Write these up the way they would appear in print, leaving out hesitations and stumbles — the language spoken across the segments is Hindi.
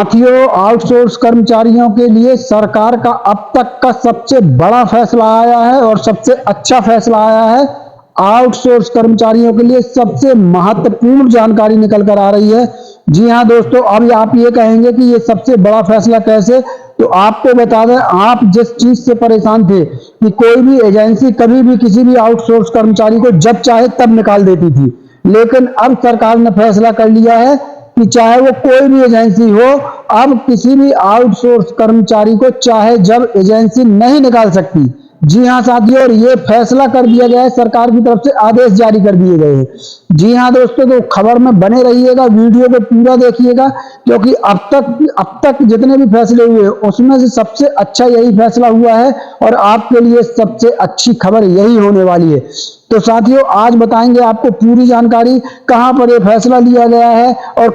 साथियों, आउटसोर्स कर्मचारियों के लिए सरकार का अब तक का सबसे बड़ा फैसला आया है और सबसे अच्छा फैसला आया है। आउटसोर्स कर्मचारियों के लिए सबसे महत्वपूर्ण जानकारी निकल कर आ रही है। जी हां दोस्तों, अब आप ये कहेंगे कि ये सबसे बड़ा फैसला कैसे, तो आपको बता दें, आप जिस चीज से परेशान थे कि कोई भी एजेंसी कभी भी किसी भी आउटसोर्स कर्मचारी को जब चाहे तब निकाल देती थी, लेकिन अब सरकार ने फैसला कर लिया है कि चाहे वो कोई भी एजेंसी हो, अब किसी भी आउटसोर्स कर्मचारी को चाहे जब एजेंसी नहीं निकाल सकती। जी हां साथियों, और ये फैसला कर दिया गया है, सरकार की तरफ से आदेश जारी कर दिए गए हैं। जी हां दोस्तों, तो खबर में बने रहिएगा, वीडियो को पूरा देखिएगा, क्योंकि अब तक जितने भी फैसले हुए उसमें से सबसे अच्छा यही फैसला हुआ है और आपके लिए सबसे अच्छी खबर यही होने वाली है। तो साथियों, आज बताएंगे आपको पूरी जानकारी, कहां पर यह फैसला लिया गया है और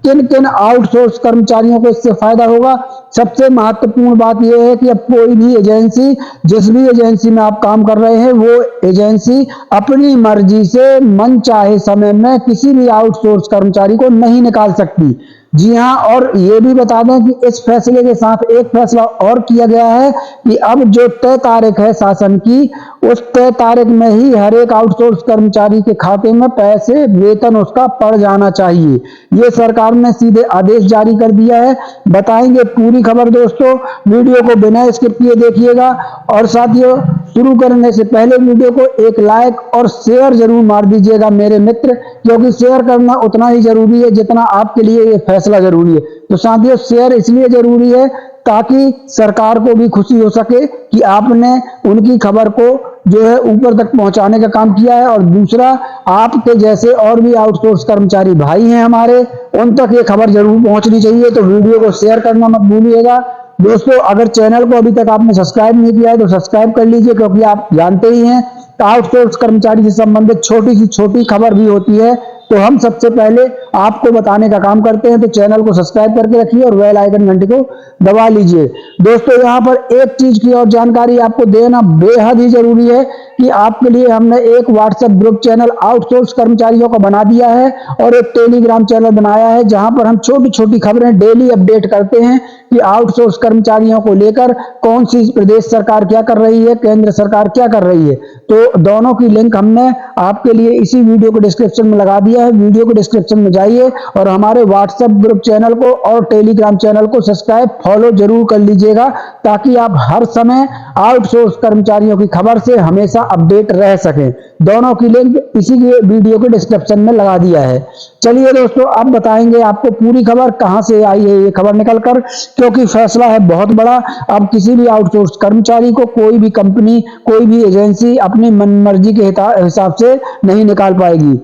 किन किन आउटसोर्स कर्मचारियों को इससे फायदा होगा। सबसे महत्वपूर्ण बात यह है कि अब कोई भी एजेंसी, जिस भी एजेंसी में आप काम कर रहे हैं, वो एजेंसी अपनी मर्जी से मनचाहे समय में किसी भी आउटसोर्स कर्मचारी को नहीं निकाल सकती। जी हां, और ये भी बता दें कि इस फैसले के साथ एक फैसला और किया गया है कि अब जो तय तारीख है शासन की, उस तय तारीख में ही हर एक आउटसोर्स कर्मचारी के खाते में पैसे, वेतन उसका पड़ जाना चाहिए। ये सरकार ने सीधे आदेश जारी कर दिया है। बताएंगे पूरी खबर दोस्तों, वीडियो को बिना स्किप किए देखिएगा। और साथियों, शुरू करने से पहले वीडियो को एक लाइक और शेयर जरूर मार दीजिएगा मेरे मित्र, क्योंकि शेयर करना उतना ही जरूरी है जितना आपके लिए ये फैसला जरूरी है। तो साथियों, शेयर इसलिए जरूरी है ताकि सरकार को भी खुशी हो सके कि आपने उनकी खबर को जो है ऊपर तक पहुंचाने का काम किया है, और दूसरा, आपके जैसे और भी आउटसोर्स कर्मचारी भाई हैं हमारे, उन तक ये खबर जरूर पहुंचनी चाहिए। तो वीडियो को शेयर करना मत भूलिएगा दोस्तों। अगर चैनल को अभी तक आपने सब्सक्राइब नहीं किया है तो सब्सक्राइब कर लीजिए, क्योंकि आप जानते ही हैं आउटसोर्स कर्मचारी से संबंधित छोटी सी छोटी खबर भी होती है, तो हम सबसे पहले आपको बताने का काम करते हैं। तो चैनल को सब्सक्राइब करके रखिए और बेल आइकन घंटी को दबा लीजिए। दोस्तों, यहाँ पर एक चीज की और जानकारी आपको देना बेहद ही जरूरी है कि आपके लिए हमने एक व्हाट्सएप ग्रुप चैनल आउटसोर्स कर्मचारियों का बना दिया है और एक टेलीग्राम चैनल बनाया है, जहां पर हम छोटी छोटी खबरें डेली अपडेट करते हैं कि आउटसोर्स कर्मचारियों को लेकर कौन सी प्रदेश सरकार क्या कर रही है, केंद्र सरकार क्या कर रही है। तो दोनों की लिंक हमने आपके लिए इसी वीडियो को डिस्क्रिप्शन में लगा दिया है। वीडियो को डिस्क्रिप्शन में जाइए और हमारे व्हाट्सएप ग्रुप चैनल को और टेलीग्राम चैनल को सब्सक्राइब फॉलो जरूर कर लीजिएगा, ताकि आप हर समय आउटसोर्स कर्मचारियों की खबर से हमेशा अपडेट रह सकें। दोनों की लिंक इसी वीडियो के डिस्क्रिप्शन में लगा दिया है। चलिए दोस्तों, अब बताएंगे आपको पूरी खबर कहां से आई है ये खबर निकलकर, क्योंकि फैसला है बहुत बड़ा। अब किसी भी आउटसोर्स कर्मचारी को कोई भी कंपनी, कोई भी एजेंसी अपनी मनमर्जी के हिसाब से नहीं निकाल पाएगी।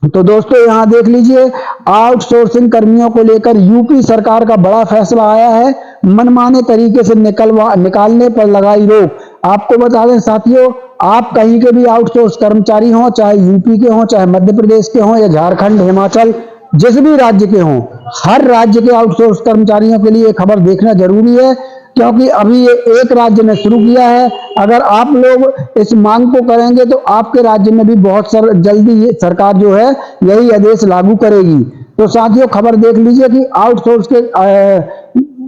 तो दोस्तों, यहां देख लीजिए, आउटसोर्सिंग कर्मियों को लेकर यूपी सरकार का बड़ा फैसला आया है। मनमाने तरीके से निकालने पर लगाई रोक। आपको बता दें साथियों, आप कहीं के भी आउटसोर्स कर्मचारी हों, चाहे यूपी के हों, चाहे मध्य प्रदेश के हों या झारखंड, हिमाचल, जिस भी राज्य के हों, हर राज्य के आउटसोर्स कर्मचारियों के लिए खबर देखना जरूरी है, क्योंकि अभी ये एक राज्य ने शुरू किया है। अगर आप लोग इस मांग को करेंगे तो आपके राज्य में भी बहुत जल्दी ये सरकार जो है यही आदेश लागू करेगी। तो साथियों, खबर देख लीजिए कि आउटसोर्स के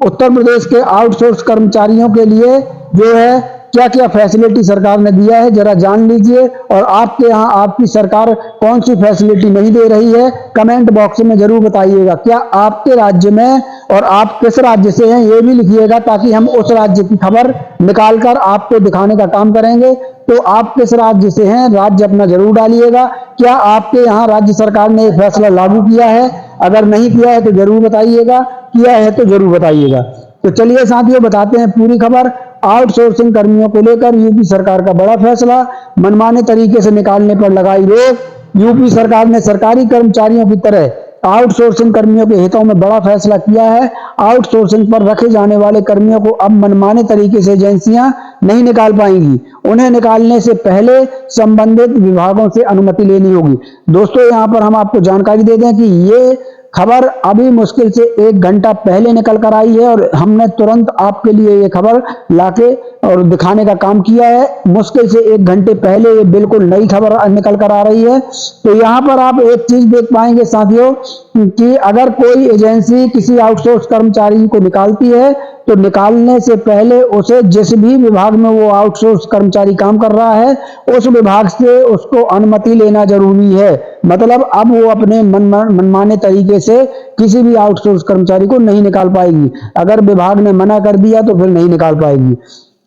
उत्तर प्रदेश के आउटसोर्स कर्मचारियों के लिए जो है क्या क्या फैसिलिटी सरकार ने दिया है, जरा जान लीजिए। और आपके यहाँ आपकी सरकार कौन सी फैसिलिटी नहीं दे रही है, कमेंट बॉक्स में जरूर बताइएगा। क्या आपके राज्य में, और आप किस राज्य से हैं ये भी लिखिएगा, ताकि हम उस राज्य की खबर निकालकर आपको दिखाने का काम करेंगे। तो आप किस राज्य से हैं, राज्य अपना जरूर डालिएगा। क्या आपके यहाँ राज्य सरकार ने एक फैसला लागू किया है? अगर नहीं किया है तो जरूर बताइएगा, किया है तो जरूर बताइएगा। तो चलिए साथियों, बताते हैं पूरी खबर। आउटसोर्सिंग कर्मियों को लेकर यूपी सरकार का बड़ा फैसला, मनमाने तरीके से निकालने पर लगाई रोक। यूपी सरकार ने सरकारी कर्मचारियों की तरह आउटसोर्सिंग कर्मियों के हितों में बड़ा फैसला किया है। आउटसोर्सिंग पर रखे जाने वाले कर्मियों को अब मनमाने तरीके से एजेंसियां नहीं निकाल पाएंगी। उन्हें निकालने से पहले संबंधित विभागों से अनुमति लेनी होगी। दोस्तों, यहाँ पर हम आपको जानकारी दे दें कि ये खबर अभी मुश्किल से 1 घंटा पहले निकल कर आई है और हमने तुरंत आपके लिए ये खबर लाके और दिखाने का काम किया है। मुश्किल से 1 घंटे पहले ये बिल्कुल नई खबर निकल कर आ रही है। तो यहाँ पर आप एक चीज देख पाएंगे साथियों कि अगर कोई एजेंसी किसी आउटसोर्स कर्मचारी को निकालती है तो निकालने से पहले उसे जिस भी विभाग में वो आउटसोर्स कर्मचारी काम कर रहा है उस विभाग से उसको अनुमति लेना जरूरी है। मतलब अब वो अपने मनमाने तरीके से किसी भी आउटसोर्स कर्मचारी को नहीं निकाल पाएगी। अगर विभाग ने मना कर दिया तो फिर नहीं निकाल पाएगी।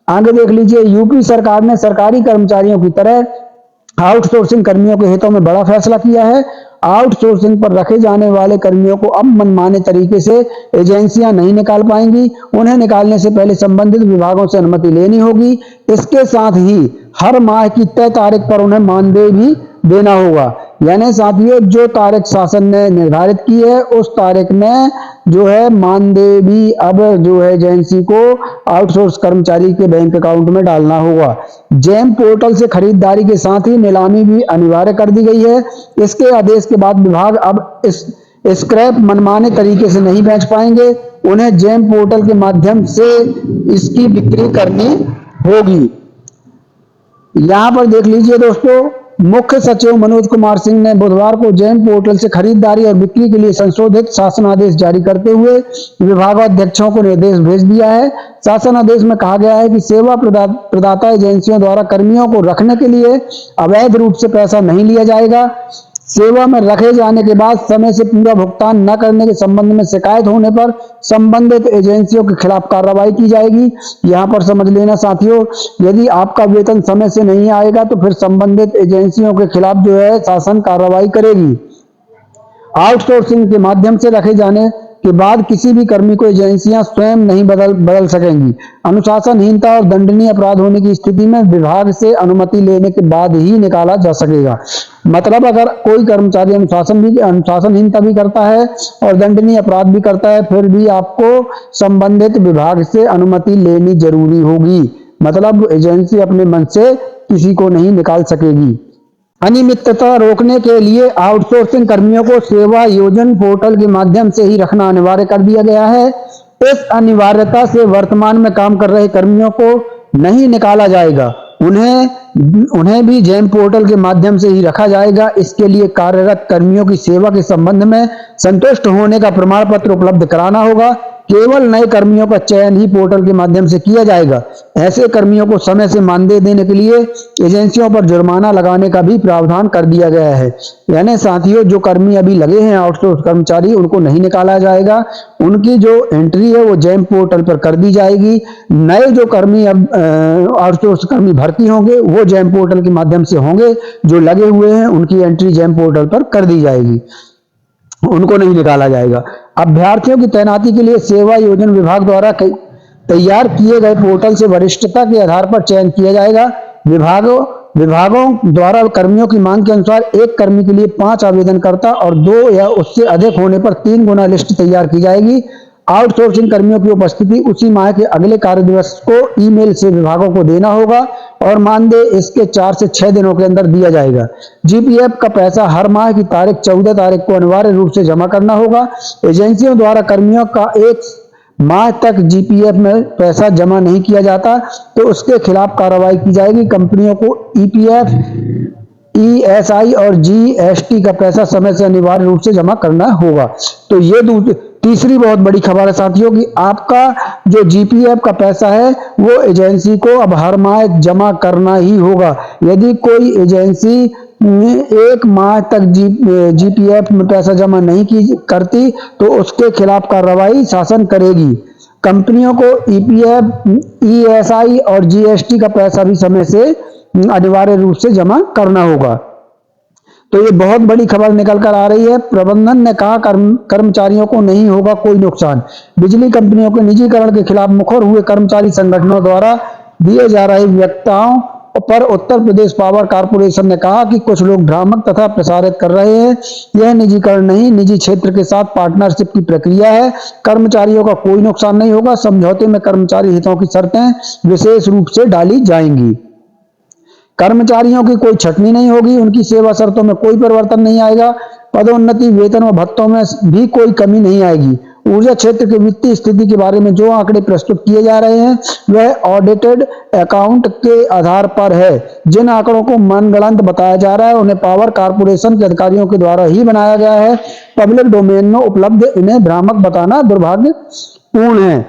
आगे देख लीजिए, यूपी सरकार ने सरकारी कर्मचारियों की तरह आउटसोर्सिंग कर्मियों के हितों में बड़ा फैसला किया है। आउटसोर्सिंग पर रखे जाने वाले कर्मियों को अब मनमाने तरीके से एजेंसियां नहीं निकाल पाएंगी। उन्हें निकालने से पहले संबंधित विभागों से अनुमति लेनी होगी। इसके साथ ही हर माह की तय तारीख पर उन्हें मानदेय भी देना होगा। यानी साथियों, जो तारीख शासन ने निर्धारित की है उस तारीख में जो है मानदेय भी अब जो है एजेंसी को आउटसोर्स कर्मचारी के बैंक अकाउंट में डालना होगा। जेम पोर्टल से खरीदारी के साथ ही नीलामी भी अनिवार्य कर दी गई है। इसके आदेश के बाद विभाग अब इस स्क्रैप मनमाने तरीके से नहीं बेच पाएंगे। उन्हें जेम पोर्टल के माध्यम से इसकी बिक्री करनी होगी। यहां पर देख लीजिए दोस्तों, मुख्य सचिव मनोज कुमार सिंह ने बुधवार को जेम पोर्टल से खरीदारी और बिक्री के लिए संशोधित शासनादेश जारी करते हुए विभागाध्यक्षों को निर्देश भेज दिया है। शासनादेश में कहा गया है कि सेवा प्रदाता एजेंसियों द्वारा कर्मियों को रखने के लिए अवैध रूप से पैसा नहीं लिया जाएगा। सेवा में रखे जाने के बाद समय से पूरा भुगतान न करने के संबंध में शिकायत होने पर संबंधित एजेंसियों के खिलाफ कार्रवाई की जाएगी। यहां पर समझ लेना साथियों, यदि आपका वेतन समय से नहीं आएगा तो फिर संबंधित एजेंसियों के खिलाफ जो है शासन कार्रवाई करेगी। आउटसोर्सिंग के माध्यम से रखे जाने के बाद किसी भी कर्मी को एजेंसियां स्वयं नहीं बदल सकेंगी। अनुशासनहीनता और दंडनीय अपराध होने की स्थिति में विभाग से अनुमति लेने के बाद ही निकाला जा सकेगा। मतलब अगर कोई कर्मचारी अनुशासनहीनता भी करता है और दंडनीय अपराध भी करता है फिर भी आपको संबंधित विभाग से अनुमति लेनी जरूरी होगी। मतलब एजेंसी अपने मन से किसी को नहीं निकाल सकेगी। अनियमितता रोकने के लिए आउटसोर्सिंग कर्मियों को सेवा योजन पोर्टल के माध्यम से ही रखना अनिवार्य कर दिया गया है। इस अनिवार्यता से वर्तमान में काम कर रहे कर्मियों को नहीं निकाला जाएगा। उन्हें भी जेम पोर्टल के माध्यम से ही रखा जाएगा। इसके लिए कार्यरत कर्मियों की सेवा के संबंध में संतुष्ट होने का प्रमाण पत्र उपलब्ध कराना होगा। केवल नए कर्मियों का चयन ही पोर्टल के माध्यम से किया जाएगा। ऐसे कर्मियों को समय से मानदेय देने के लिए एजेंसियों पर जुर्माना लगाने का भी प्रावधान कर दिया गया है। यानी साथियों, जो कर्मी अभी लगे हैं आउटसोर्स कर्मचारी उनको नहीं निकाला जाएगा। उनकी जो एंट्री है वो जेम पोर्टल पर कर दी जाएगी। नए जो कर्मी अब आउटसोर्स कर्मी भर्ती होंगे वो जेम पोर्टल के माध्यम से होंगे। जो लगे हुए हैं उनकी एंट्री जेम पोर्टल पर कर दी जाएगी, उनको नहीं निकाला जाएगा। अभ्यर्थियों की तैनाती के लिए सेवा योजन विभाग द्वारा तैयार किए गए पोर्टल से वरिष्ठता के आधार पर चयन किया जाएगा। विभागों द्वारा कर्मियों की मांग के अनुसार एक कर्मी के लिए 5 आवेदनकर्ता और 2 या उससे अधिक होने पर 3 गुना लिस्ट तैयार की जाएगी। आउटसोर्सिंग कर्मियों की उपस्थिति उसी माह के अगले कार्य दिवस को ईमेल से विभागों को देना होगा और मानदेय इसके 4 से 6 दिनों के अंदर दिया जाएगा। जीपीएफ का पैसा हर माह की तारीख 14 तारीख को अनिवार्य रूप से जमा करना होगा। एजेंसियों द्वारा कर्मियों का 1 माह तक जीपीएफ में पैसा जमा नहीं किया जाता तो उसके खिलाफ कार्रवाई की जाएगी। कंपनियों को ईपीएफ, ईएसआई और जीएसटी का पैसा समय से अनिवार्य रूप से जमा करना होगा। तो ये तीसरी बहुत बड़ी खबर है साथियों कि आपका जो जीपीएफ का पैसा है वो एजेंसी को अब हर माह जमा करना ही होगा। यदि कोई एजेंसी 1 माह तक जीपीएफ में पैसा जमा नहीं करती तो उसके खिलाफ कार्रवाई शासन करेगी। कंपनियों को ईपीएफ, ईएसआई और जीएसटी का पैसा भी समय से अनिवार्य रूप से जमा करना होगा। तो ये बहुत बड़ी खबर निकल कर आ रही है। प्रबंधन ने कहा कर्मचारियों को नहीं होगा कोई नुकसान। बिजली कंपनियों के निजीकरण के खिलाफ मुखर हुए कर्मचारी संगठनों द्वारा दिए जा रहे वक्तव्यों पर उत्तर प्रदेश पावर कॉर्पोरेशन ने कहा कि कुछ लोग भ्रामक तथा प्रसारित कर रहे हैं। यह निजीकरण नहीं, निजी क्षेत्र के साथ पार्टनरशिप की प्रक्रिया है। कर्मचारियों का कोई नुकसान नहीं होगा। समझौते में कर्मचारी हितों की शर्तें विशेष रूप से डाली जाएंगी। कर्मचारियों की कोई छटनी नहीं होगी, उनकी सेवा शर्तों में कोई परिवर्तन नहीं आएगा। पदोन्नति, वेतन और भत्तों में भी कोई कमी नहीं आएगी। ऊर्जा क्षेत्र की वित्तीय स्थिति के बारे में जो आंकड़े प्रस्तुत किए जा रहे हैं वह ऑडिटेड अकाउंट के आधार पर है। जिन आंकड़ों को मनगढ़ंत बताया जा रहा है उन्हें पावर कॉर्पोरेशन के अधिकारियों के द्वारा ही बनाया गया है। पब्लिक डोमेन में उपलब्ध इन्हें भ्रामक बताना दुर्भाग्यपूर्ण है।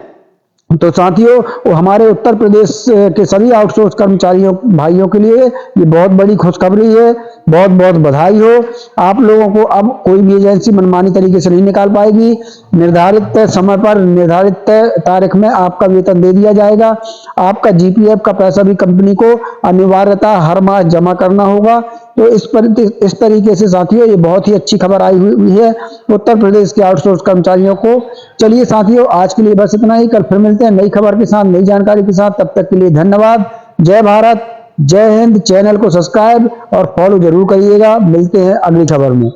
तो साथियों, वो हमारे उत्तर प्रदेश के सभी आउटसोर्स कर्मचारियों भाइयों के लिए ये बहुत बड़ी खुशखबरी है। बहुत बहुत बधाई हो। आप लोगों को अब कोई भी एजेंसी मनमानी तरीके से नहीं निकाल पाएगी। निर्धारित समय पर निर्धारित तारीख में आपका वेतन दे दिया जाएगा। आपका जीपीएफ का पैसा भी कंपनी को अनिवार्यता हर माह जमा करना होगा। तो इस तरीके से साथियों ये बहुत ही अच्छी खबर आई हुई है उत्तर प्रदेश के आउटसोर्स कर्मचारियों को। चलिए साथियों, आज के लिए बस इतना ही। कल फिर मिलते हैं नई खबर के साथ, नई जानकारी के साथ। तब तक के लिए धन्यवाद। जय भारत, जय हिंद। चैनल को सब्सक्राइब और फॉलो जरूर करिएगा। मिलते हैं अगली खबर में।